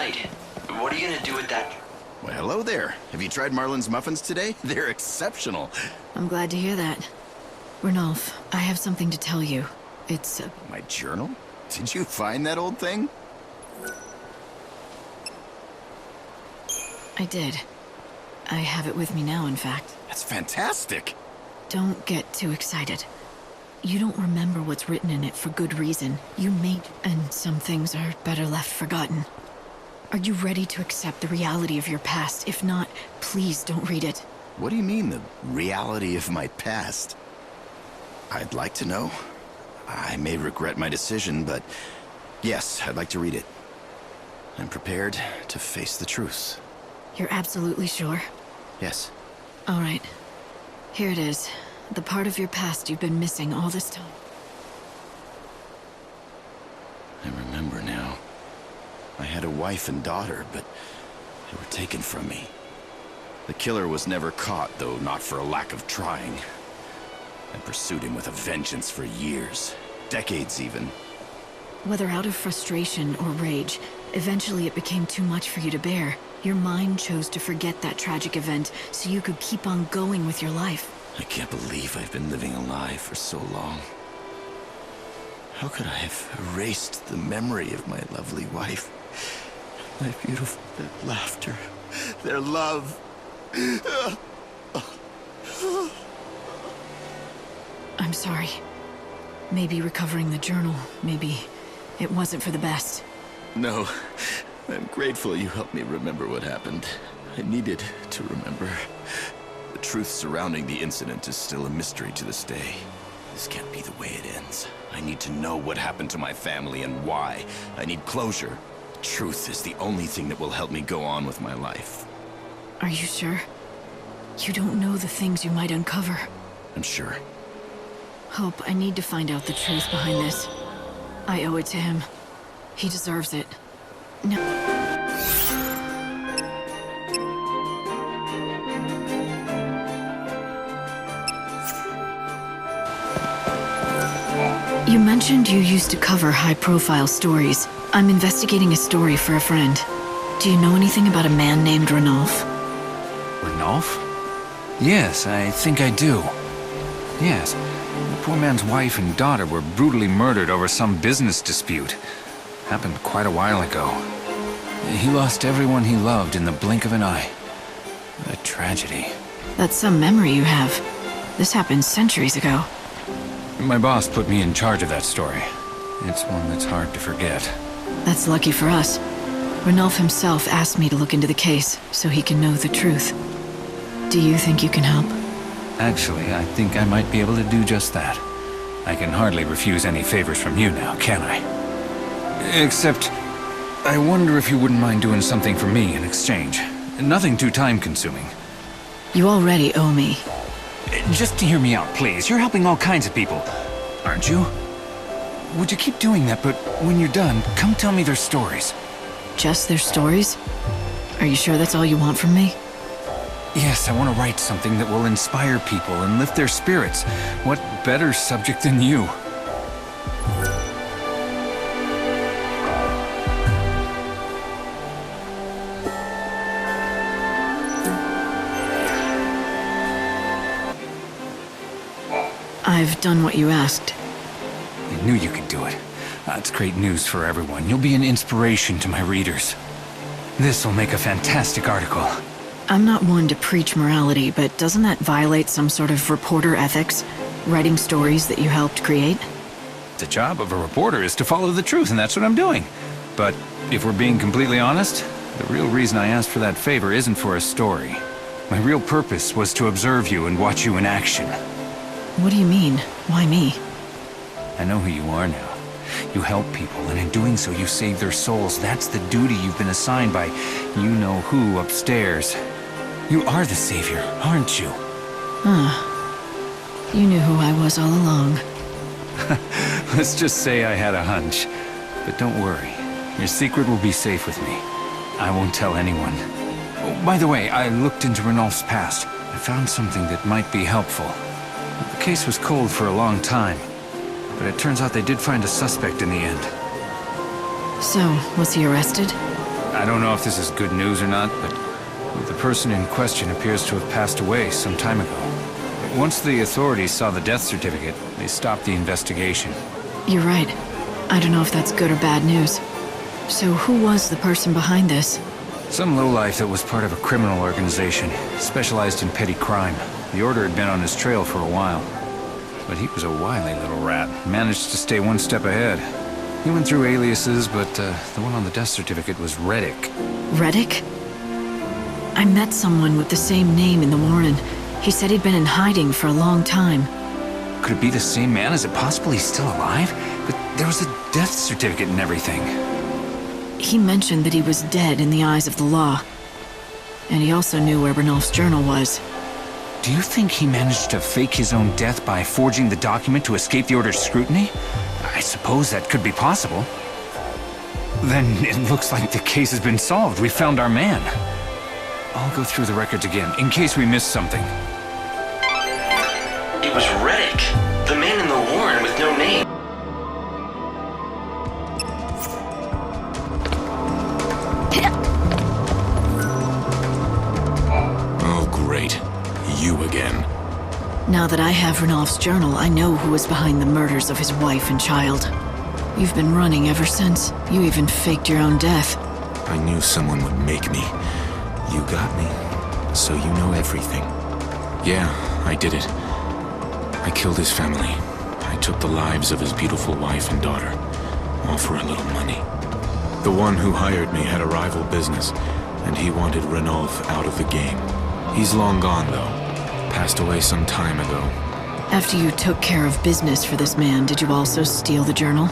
light. What are you gonna do with that? Well, hello there. Have you tried Marlin's muffins today? They're exceptional. I'm glad to hear that. Ranulf, I have something to tell you. It's... My journal? Did you find that old thing? I did. I have it with me now, in fact. That's fantastic. Don't get too excited. You don't remember what's written in it for good reason. You made... And some things are better left forgotten. Are you ready to accept the reality of your past? If not, please don't read it. What do you mean, the reality of my past? I'd like to know. I may regret my decision, but yes, I'd like to read it. I'm prepared to face the truth. You're absolutely sure? Yes. All right. Here it is. The part of your past you've been missing all this time. I remember now. I had a wife and daughter, but they were taken from me. The killer was never caught, though not for a lack of trying. I pursued him with a vengeance for years, decades even. Whether out of frustration or rage, eventually it became too much for you to bear. Your mind chose to forget that tragic event so you could keep on going with your life. I can't believe I've been living a lie for so long. How could I have erased the memory of my lovely wife? My beautiful laughter, their love. I'm sorry. Maybe recovering the journal, maybe it wasn't for the best. No, I'm grateful you helped me remember what happened. I needed to remember. The truth surrounding the incident is still a mystery to this day. This can't be the way it ends. I need to know what happened to my family and why. I need closure. Truth is the only thing that will help me go on with my life. Are you sure? You don't know the things you might uncover. I'm sure. Hope, I need to find out the truth behind this. I owe it to him. He deserves it. No. You mentioned you used to cover high-profile stories. I'm investigating a story for a friend. Do you know anything about a man named Ranulf? Ranulf? Yes, I think I do. Yes. The poor man's wife and daughter were brutally murdered over some business dispute. Happened quite a while ago. He lost everyone he loved in the blink of an eye. What a tragedy. That's some memory you have. This happened centuries ago. My boss put me in charge of that story. It's one that's hard to forget. That's lucky for us. Ranulf himself asked me to look into the case, so he can know the truth. Do you think you can help? Actually, I think I might be able to do just that. I can hardly refuse any favors from you now, can I? Except, I wonder if you wouldn't mind doing something for me in exchange. Nothing too time-consuming. You already owe me. Just to hear me out, please. You're helping all kinds of people, aren't you? Would you keep doing that, but when you're done, come tell me their stories. Just their stories? Are you sure that's all you want from me? Yes, I want to write something that will inspire people and lift their spirits. What better subject than you? I've done what you asked. I knew you could do it. That's great news for everyone. You'll be an inspiration to my readers. This will make a fantastic article. I'm not one to preach morality, but doesn't that violate some sort of reporter ethics? Writing stories that you helped create? The job of a reporter is to follow the truth, and that's what I'm doing. But if we're being completely honest, the real reason I asked for that favor isn't for a story. My real purpose was to observe you and watch you in action. What do you mean? Why me? I know who you are now. You help people, and in doing so you save their souls. That's the duty you've been assigned by you-know-who upstairs. You are the savior, aren't you? Huh. You knew who I was all along. Let's just say I had a hunch. But don't worry. Your secret will be safe with me. I won't tell anyone. Oh, by the way, I looked into Ranulf's past. I found something that might be helpful. The case was cold for a long time, but it turns out they did find a suspect in the end. So, was he arrested? I don't know if this is good news or not, but the person in question appears to have passed away some time ago. Once the authorities saw the death certificate, they stopped the investigation. You're right. I don't know if that's good or bad news. So who was the person behind this? Some lowlife that was part of a criminal organization, specialized in petty crime. The Order had been on his trail for a while. But he was a wily little rat, managed to stay one step ahead. He went through aliases, but the one on the death certificate was Reddick. Reddick? I met someone with the same name in the Warren. He said he'd been in hiding for a long time. Could it be the same man? Is it possible he's still alive? But there was a death certificate and everything. He mentioned that he was dead in the eyes of the law. And he also knew where Ranulf's journal was. Do you think he managed to fake his own death by forging the document to escape the Order's scrutiny? I suppose that could be possible. Then it looks like the case has been solved. We found our man. I'll go through the records again, in case we missed something. It was Reddick, the man in the Warren with no name. Oh, great. You again. Now that I have Ranulf's journal, I know who was behind the murders of his wife and child. You've been running ever since. You even faked your own death. I knew someone would make me. You got me. So you know everything. Yeah, I did it. I killed his family. I took the lives of his beautiful wife and daughter. All for a little money. The one who hired me had a rival business, and he wanted Ranulf out of the game. He's long gone, though. Passed away some time ago. After you took care of business for this man, did you also steal the journal?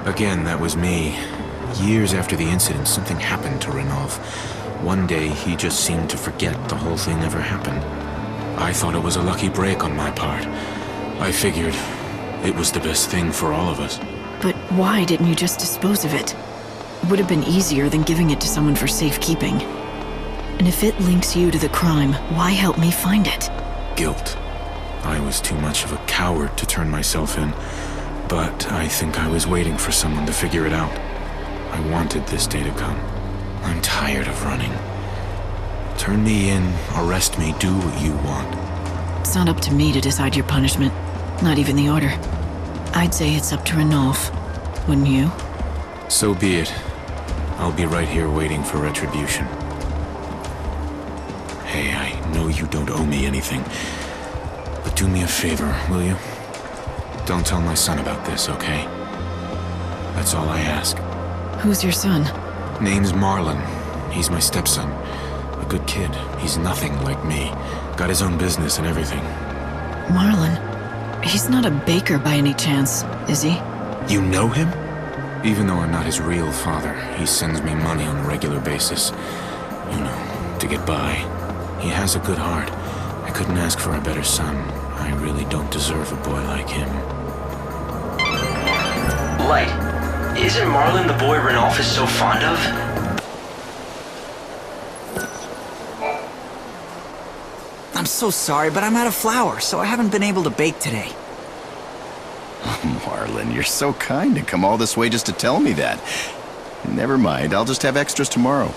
Again, that was me. Years after the incident, something happened to Ranulf. One day, he just seemed to forget the whole thing ever happened. I thought it was a lucky break on my part. I figured it was the best thing for all of us. But why didn't you just dispose of it? It would have been easier than giving it to someone for safekeeping. And if it links you to the crime, why help me find it? Guilt. I was too much of a coward to turn myself in, but I think I was waiting for someone to figure it out. I wanted this day to come. I'm tired of running. Turn me in, arrest me, do what you want. It's not up to me to decide your punishment, not even the Order. I'd say it's up to Ranulf, wouldn't you? So be it. I'll be right here waiting for retribution. Hey, I know you don't owe me anything, but do me a favor, will you? Don't tell my son about this, okay? That's all I ask. Who's your son? Name's Marlon. He's my stepson. A good kid. He's nothing like me. Got his own business and everything. Marlon? He's not a baker by any chance, is he? You know him? Even though I'm not his real father, he sends me money on a regular basis. You know, to get by. He has a good heart. I couldn't ask for a better son. I really don't deserve a boy like him. Light, isn't Marlon the boy Ranulf is so fond of? I'm so sorry, but I'm out of flour, so I haven't been able to bake today. Marlon, you're so kind to come all this way just to tell me that. Never mind, I'll just have extras tomorrow.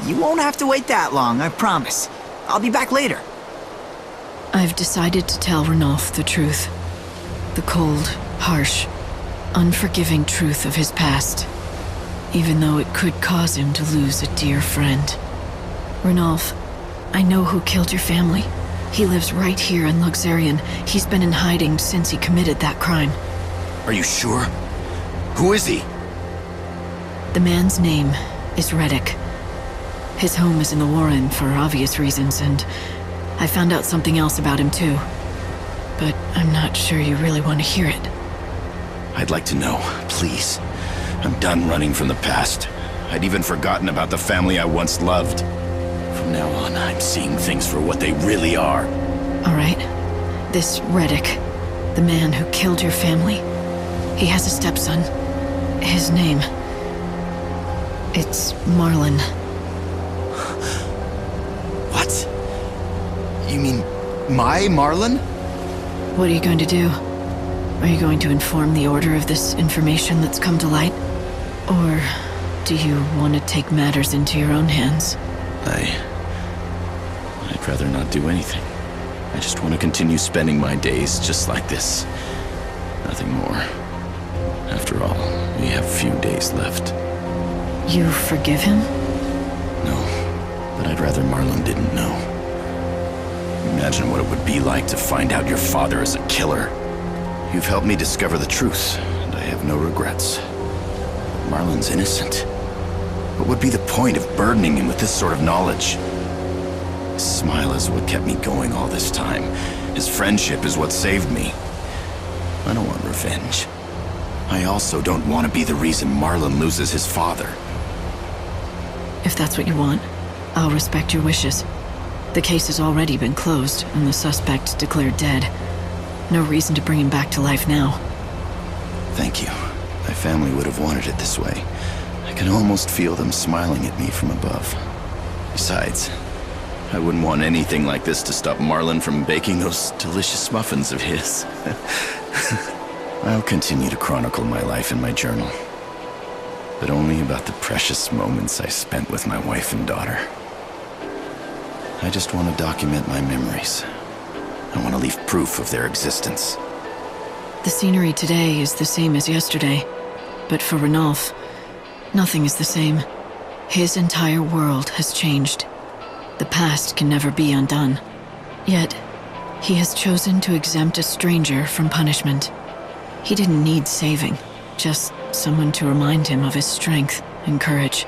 You won't have to wait that long, I promise. I'll be back later. I've decided to tell Ranulf the truth. The cold, harsh, unforgiving truth of his past. Even though it could cause him to lose a dear friend. Ranulf, I know who killed your family. He lives right here in Luxerion. He's been in hiding since he committed that crime. Are you sure? Who is he? The man's name is Reddick. His home is in the Warren for obvious reasons, and I found out something else about him too. But I'm not sure you really want to hear it. I'd like to know, please. I'm done running from the past. I'd even forgotten about the family I once loved. From now on, I'm seeing things for what they really are. All right. This Reddick, the man who killed your family, he has a stepson. His name... it's Marlon. What? You mean my Marlon? What are you going to do? Are you going to inform the Order of this information that's come to light? Or Do you want to take matters into your own hands? I'd rather not do anything. I just want to continue spending my days just like this. Nothing more. After all, we have few days left. You forgive him? No, but I'd rather Marlon didn't know. Imagine what it would be like to find out your father is a killer. You've helped me discover the truth, and I have no regrets. Marlon's innocent. What would be the point of burdening him with this sort of knowledge? His smile is what kept me going all this time. His friendship is what saved me. I don't want revenge. I also don't want to be the reason Marlon loses his father. If that's what you want, I'll respect your wishes. The case has already been closed, and the suspect declared dead. No reason to bring him back to life now. Thank you. My family would have wanted it this way. I can almost feel them smiling at me from above. Besides, I wouldn't want anything like this to stop Marlon from baking those delicious muffins of his. I'll continue to chronicle my life in my journal, but only about the precious moments I spent with my wife and daughter. I just want to document my memories. I want to leave proof of their existence. The scenery today is the same as yesterday, but for Ranulf, nothing is the same. His entire world has changed. The past can never be undone. Yet, he has chosen to exempt a stranger from punishment. He didn't need saving, just someone to remind him of his strength and courage.